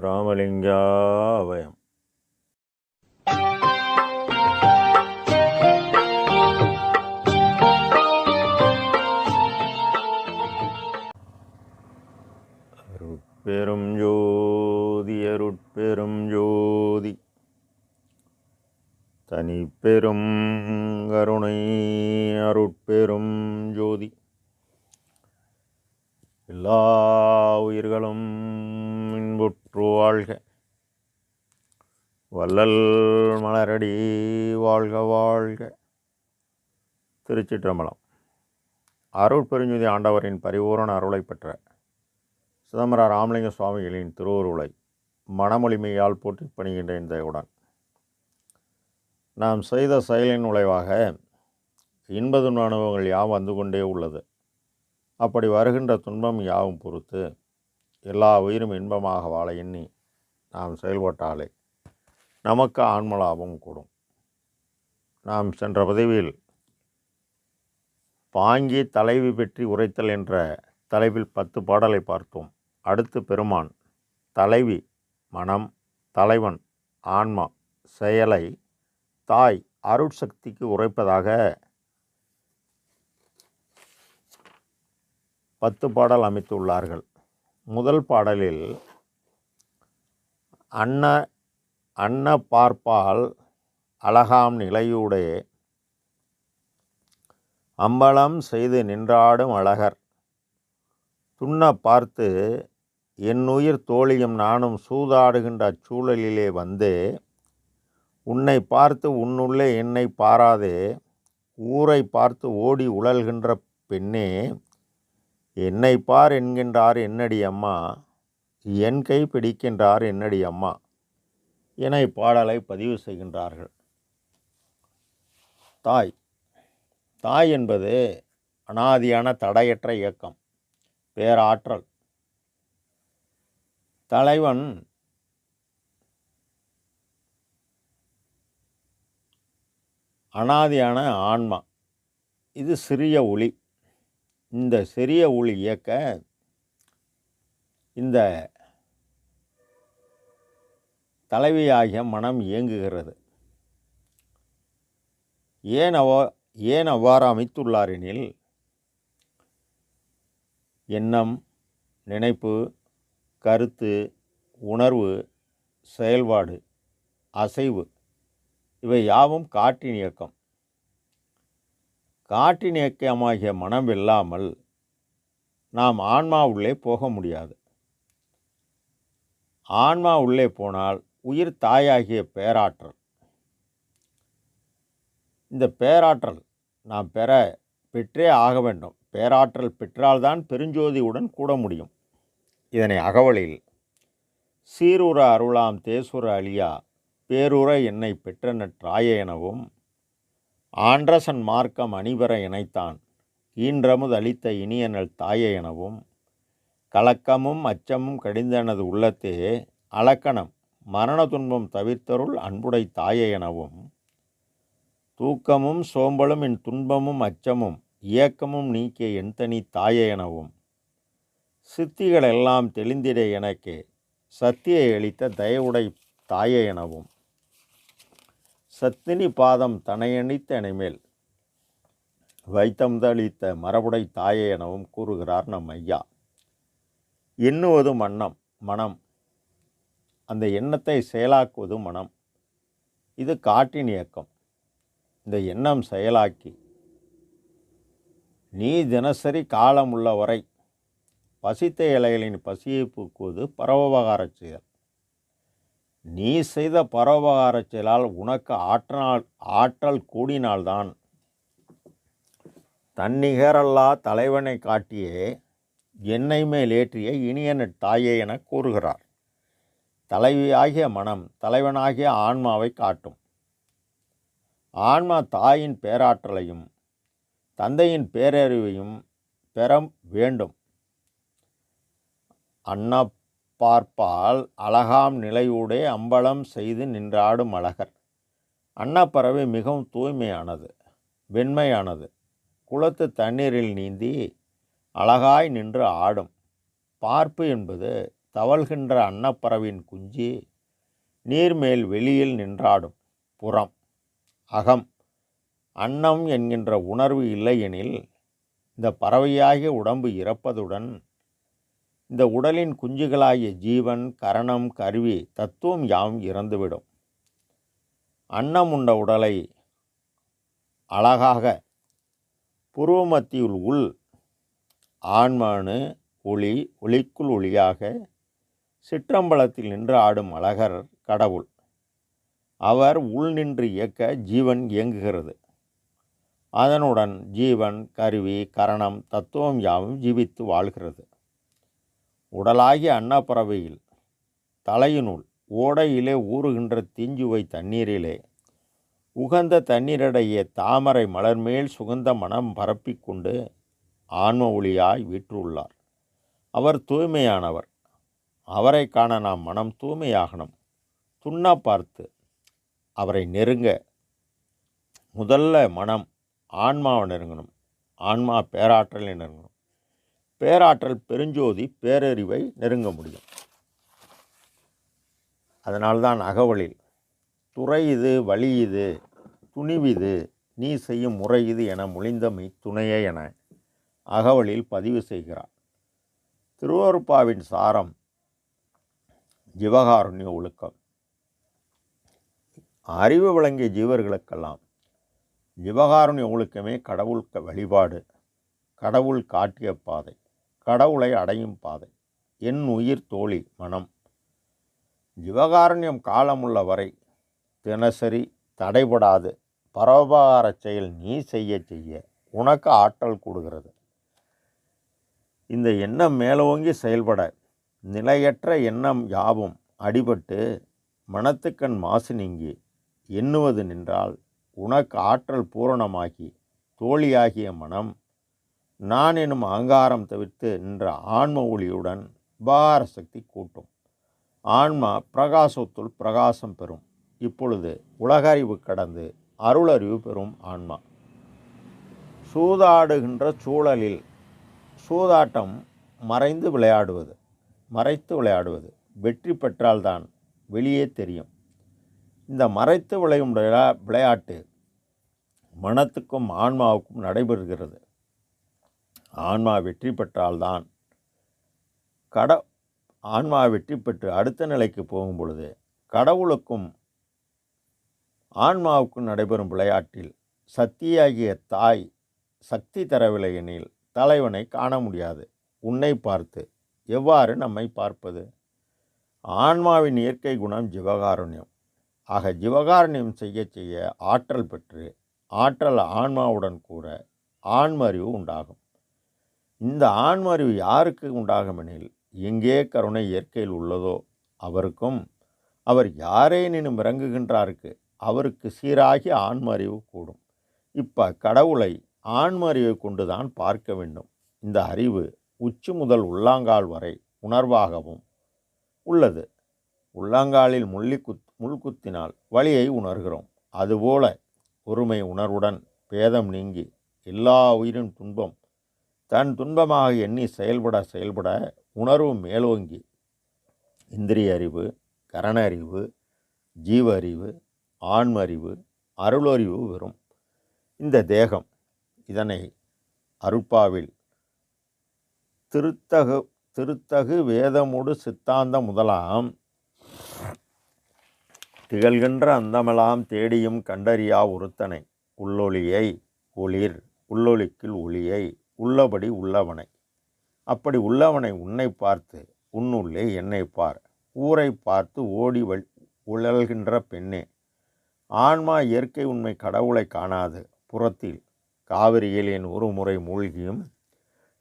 ராமலிங்காவயம். அருட்பெரும் ஜோதி அருட்பெரும் ஜோதி தனிப்பெரும் கருணை அருட்பெரும் ஜோதி. எல்லா உயிர்களும் இன்புற்று வாழ்க. வள்ளல் மலரடி வாழ்க வாழ்க. திருச்சிற்றம்பலம். அருட்பெருஞ்சுதி ஆண்டவரின் பரிபூரண அருளை பெற்ற சிதம்பர ராமலிங்க சுவாமிகளின் திருவுருளை மனமொழிமையால் போற்றி பணிகின்ற இந்த உடன் நாம் செய்த செயலின் விளைவாக இன்ப துன்ப அனுபவங்கள் யாவும் வந்து கொண்டே உள்ளது. அப்படி வருகின்ற துன்பம் யாவும் பொறுத்து எல்லா உயிரும் இன்பமாக வாழ எண்ணி நாம் செயல்பட்டாலே நமக்கு ஆன்மலாபம் கூடும். நாம் சென்ற பதிவில் பாங்கி தலைவி பற்றி உரைத்தல் என்ற தலைவில் 10 பாடலை பார்த்தோம். அடுத்து பெருமான் தலைவி மனம், தலைவன் ஆன்மா, செயலை தாய் அருட்சக்திக்கு உரைப்பதாக 10 பாடல் அமைத்துள்ளார்கள். முதல் பாடலில் அன்ன பார்ப்பால் அழகாம் நிலையூடே அம்பலம் செய்து நின்றாடும் அழகர் துண்ண பார்த்து என்னுயிர் தோழியும் நானும் சூதாடுகின்ற அச்சூழலிலே வந்தே உன்னை பார்த்து உன்னுள்ளே என்னை பாராதே ஊரை பார்த்து ஓடி உழல்கின்ற பெண்ணே என்னை பார் என்கின்றார் என்னடி அம்மா, என் கை பிடிக்கின்றார் என்னடி அம்மா என இப்பாடலை பதிவு செய்கின்றார்கள். தாய் என்பது அனாதியான தடையற்ற இயக்கம், பேராற்றல். தலைவன் அனாதியான ஆன்மா. இது சிறிய ஒளி. இந்த சிறிய ஒளி இயக்க இந்த தலைவியாகிய மனம் இயங்குகிறது. ஏன் அவ்வாறு அமைத்துள்ளார் எனில், எண்ணம், நினைப்பு, கருத்து, உணர்வு, செயல்பாடு, அசைவு இவை யாவும் காற்றின் இயக்கம். காற்றின் இயக்கமாகிய மனம் இல்லாமல் நாம் ஆன்மா உள்ளே போக முடியாது. ஆன்மா உள்ளே போனால் உயிர் தாயாகிய பேராற்றல். இந்த பேராற்றல் நாம் பெற்றே ஆக வேண்டும். பேராற்றல் பெற்றால்தான் பெருஞ்சோதியுடன் கூட முடியும். இதனை அகவலில் சீருற அருளாம் தேசுர அழியா பேருற என்னை பெற்ற நற்றாய எனவும் ஆன்றசன் மார்க்கம் அணிபெற இணைத்தான் ஈன்றமுது அளித்த இனியனல் தாய எனவும் கலக்கமும் அச்சமும் கடிந்தனது உள்ளத்தே அலக்கணம் மரண துன்பம் தவிர்த்தருள் அன்புடை தாய எனவும் தூக்கமும் சோம்பலும் என் துன்பமும் அச்சமும் இயக்கமும் நீக்கிய என் தனி தாய எனவும் சித்திகள் எல்லாம் தெளிந்திட எனக்கே சத்தியை அளித்த தயவுடை தாய எனவும் சத்தினி பாதம் தனையணித்த அணைமேல் வைத்தமுதளித்த மரபுடை தாயே எனவும் கூறுகிறார் நம் ஐயா. எண்ணுவது மனம். அந்த எண்ணத்தை செயலாக்குவது மனம். இது காற்றின் இயக்கம். இந்த எண்ணம் செயலாக்கி நீ தினசரி காலம் உள்ளவரை பசித்த இலைகளின் பசியை போக்குவது பரோபகாரச் செயல். நீ செய்த பரோபகாரச் செயலால் உனக்கு ஆற்றல் கூடினால்தான் தன்னிகரல்லா தலைவனை காட்டியே என்னை மேல் ஏற்றிய இனியன தாயே என கூறுகிறார். தலைவியாகிய மனம் தலைவனாகிய ஆன்மாவை காட்டும். ஆன்மா தாயின் பேராற்றலையும் தந்தையின் பேரறிவையும் பெற வேண்டும். அன்ன பார்ப்பால் அழகாம் நிலையூடே அம்பலம் செய்து நின்றாடும் அழகர். அன்னப்பறவை மிகவும் தூய்மையானது, வெண்மையானது. குளத்து தண்ணீரில் நீந்தி அழகாய் நின்று ஆடும். பார்ப்பு என்பது தவழ்கின்ற அன்னப்பறவின் குஞ்சு நீர்மேல் வெளியில் நின்றாடும். புறம் அகம் அன்னம் என்கின்ற உணர்வு இல்லையெனில் இந்த பறவையாகிய உடம்பு இறப்பதுடன் இந்த உடலின் குஞ்சுகளாகிய ஜீவன், கரணம், கருவி, தத்துவம் யாவும் இறந்துவிடும். அன்னம் உண்ட உடலை அழகாக புருவமத்தியுள் உள் ஆன்மானு ஒளி, ஒளிக்குள் ஒளியாக சிற்றம்பலத்தில் நின்று ஆடும் அழகர் கடவுள். அவர் உள் நின்று இயக்க ஜீவன் இயங்குகிறது. அதனுடன் ஜீவன், கருவி, கரணம், தத்துவம் யாவும் ஜீவித்து வாழ்கிறது. உடலாகிய அன்னப்பறவையில் தலையினுள் ஓடையிலே ஊறுகின்ற தீஞ்சுவை தண்ணீரிலே உகந்த தண்ணீரடைய தாமரை மலர்மேல் சுகந்த மனம் பரப்பிக்கொண்டு ஆன்ம ஒளியாய் வீற்றுள்ளார். அவர் தூய்மையானவர். அவரை காண நாம் மனம் தூய்மையாகணும். துண்ண பார்த்து அவரை நெருங்க முதல்ல மனம் ஆன்மாவை நெருங்கணும். ஆன்மா பேராற்றலை நெருங்கணும். பேராற்றல் பெருஞ்சோதி பேரறிவை நெருங்க முடியும். அதனால்தான் அகவலில் துறை இது, வழி இது, துணிவிது, நீ செய்யும் முறை இது என மொழிந்தமை துணையே என அகவலில் பதிவு செய்கிறார். திருவருட்பாவின் சாரம் ஜீவகாருண்ய ஒழுக்கம். அறிவு விளங்கிய ஜீவர்களுக்கெல்லாம் ஜீவகாருண்ய ஒழுக்கமே கடவுள் வழிபாடு, கடவுள் காட்டிய பாதை, கடவுளை அடையும் பாதை. என் உயிர் தோழி மனம். ஜீவகாருண்யம் காலமுள்ள வரை தினசரி தடைபடாது பரோபகார செயல் நீ செய்ய செய்ய உனக்கு ஆற்றல் கூடுகிறது. இந்த எண்ணம் மேலோங்கி செயல்பட நிலையற்ற எண்ணம் யாவும் அடிபட்டு மனத்துக்கண் மாசு நீங்கி எண்ணுவது நின்றால் உனக்கு ஆற்றல் பூரணமாகி தோழியாகிய மனம் நான் எனும் அகங்காரம் தவிர்த்து நின்ற ஆன்ம ஒளியுடன் உபகார சக்தி கூட்டும். ஆன்மா பிரகாசத்துள் பிரகாசம் பெறும். இப்பொழுது உலகறிவு கடந்து அருளறிவு பெறும் ஆன்மா. சூதாடுகின்ற சூழலில் சூதாட்டம் மறைத்து விளையாடுவது வெற்றி பெற்றால்தான் வெளியே தெரியும். இந்த மறைத்து விளையும் விளையாட்டு மனத்துக்கும் ஆன்மாவுக்கும் நடைபெறுகிறது. ஆன்மா வெற்றி பெற்றால்தான் ஆன்மா வெற்றி பெற்று அடுத்த நிலைக்கு போகும் பொழுது கடவுளுக்கும் ஆன்மாவுக்கும் நடைபெறும் விளையாட்டில் சக்தியாகிய தாய் சக்தி தரவில்லை எனில் தலைவனை காண முடியாது. உன்னை பார்த்து எவ்வாறு நம்மை பார்ப்பது? ஆன்மாவின் இயற்கை குணம் ஜீவகாருண்யம். ஆக ஜீவகாருண்யம் செய்ய செய்ய ஆற்றல் பெற்று ஆற்றல் ஆன்மாவுடன் கூற ஆன்மறிவு உண்டாகும். இந்த ஆன்மறிவு யாருக்கு உண்டாகும் எனில் எங்கே கருணை இயற்கையில் உள்ளதோ அவருக்கும், அவர் யாரேனும் இறங்குகின்றாருக்கு அவருக்கு சீராகி ஆன்மறிவு கூடும். இப்போ கடவுளை ஆன்மறிவை கொண்டு தான் பார்க்க வேண்டும். இந்த அறிவு உச்சி முதல் உள்ளாங்கால் வரை உணர்வாகவும் உள்ளது. உள்ளாங்காலில் முள் குத்தினால் வலியை உணர்கிறோம். அதுபோல ஒருமை உணர்வுடன் பேதம் நீங்கி எல்லா உயிரின் துன்பம் தன் துன்பமாக எண்ணி செயல்பட உணர்வு மேலோங்கி இந்திரிய அறிவு, கரண அறிவு, ஜீவ அறிவு, ஆன்ம அறிவு, அருளறிவு வரும். இந்த தேகம் இதனை அருட்பாவில் திருத்தகு வேதமுடு சித்தாந்த முதலாம் திகழ்கின்ற அந்தமெல்லாம் தேடியும் கண்டறியா ஒருத்தனை உள்ளொளியை ஒளிர், உள்ளொளிக்குள் ஒளியை உள்ளபடி உள்ளவனை. அப்படி உள்ளவனை உன்னை பார்த்து உன்னுள்ளே என்னை பார். ஊரை பார்த்து ஓடி உழல்கின்ற பெண்ணே, ஆன்மா இயற்கை உண்மை கடவுளை காணாது புறத்தில் காவிரியில் என் ஒரு முறை மூழ்கியும்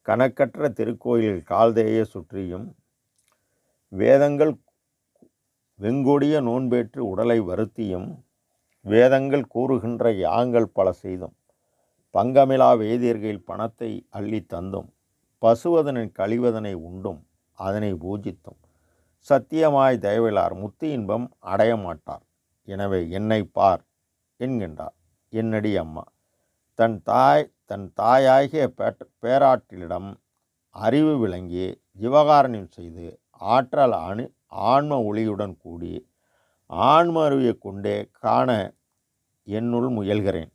கணக்கற்ற திருக்கோயிலில் கால்தேய சுற்றியும் வேதங்கள் வெங்கொடிய நோன்பேற்று உடலை வருத்தியும் வேதங்கள் கூறுகின்ற யாங்கள் பல செய்தும் பங்கமிலா வேதியர்களில் பணத்தை அள்ளி தந்தும் பசுவதனை கழிவதனை உண்டும் அதனை பூஜித்தும் சத்தியமாய் தயவிலார் முத்து இன்பம் அடைய மாட்டார். எனவே என்னை பார் என்கின்றார் என்னடி அம்மா. தன் தாயாகிய பேராற்றிலிடம் அறிவு விளங்கி ஜீவகாருண்யம் செய்து ஆற்றல் ஆன்ம ஒளியுடன் கூடி ஆன்ம அறிவை கொண்டே காண என்னுள் முயல்கிறேன்.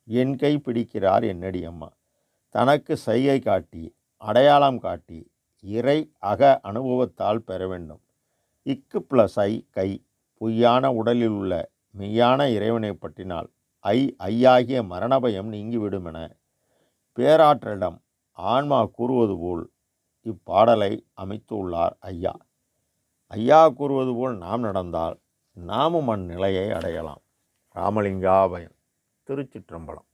என் கை பிடிக்கிறார் என்னடி அம்மா. தனக்கு சைகை காட்டி அடையாளம் காட்டி இறை அக அனுபவத்தால் பெற வேண்டும். இக்கு ப்ளஸ் ஐ கை பொய்யான உடலில் உள்ள மெய்யான இறைவனை பற்றினால் ஐயாகிய மரணபயம் நீங்கிவிடுமென பேராற்றலிடம் ஆன்மா கூறுவது போல் இப்பாடலை அமைத்துள்ளார் ஐயா. ஐயா கூறுவது போல் நாம் நடந்தால் நாமும் அந்நிலையை அடையலாம். ராமலிங்காபயம். திருச்சிற்றம்பலம்.